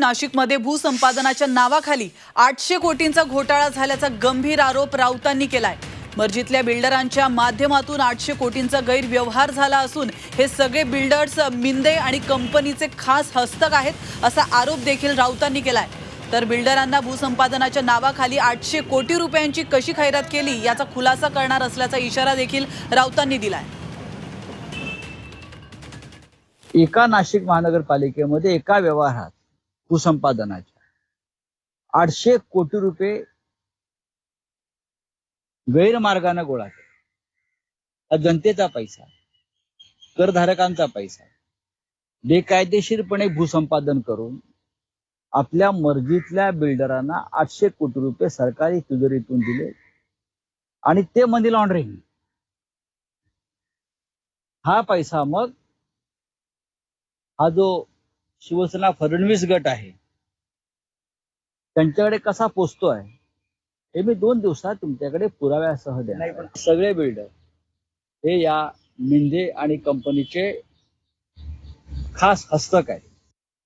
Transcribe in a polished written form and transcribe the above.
नाशिकमध्ये भूसंपादनाच्या नावाखाली 800 कोटींचा घोटाळा झाल्याचा गंभीर आरोप राऊतांनी केलाय। मर्जीतल्या बिल्डरांच्या माध्यमातून 800 कोटींचा गैरव्यवहार झाला असून हे सगळे बिल्डर्स मिंदे आणि कंपनीचे खास हस्तक आहेत असा आरोप देखील राऊतांनी केलाय। तर बिल्डरांना भूसंपादनाच्या नावाखाली 800 कोटी रुपयांची कशी खैरात केली याचा खुलासा करणार असल्याचा इशारा देखील राऊतांनी दिलाय। एका नाशिक महानगरपालिकेमध्ये एका व्यवहारात भूसंपादनाच्या 800 कोटी रुपये गैरमार्गाने गोळा केले। हा जनतेचा पैसा, करधारकांचा पैसा बेकायदेशीरपणे भूसंपादन करून आपल्या मर्जीतल्या बिल्डरांना 800 कोटी रुपये सरकारी तिजोरीतून दिले आणि ते मनी लॉन्ड्रिंग। हा पैसा मग हा जो शिवसेना फडणवीस गट आहे त्यांच्याकडे कसा पोचतोय हे मी 2 दिवसात तुमच्याकडे पुराव्यासह देणार। सगळे बिल्डर हे या मिंदे आणि कंपनीचे खास हस्तक आहेत।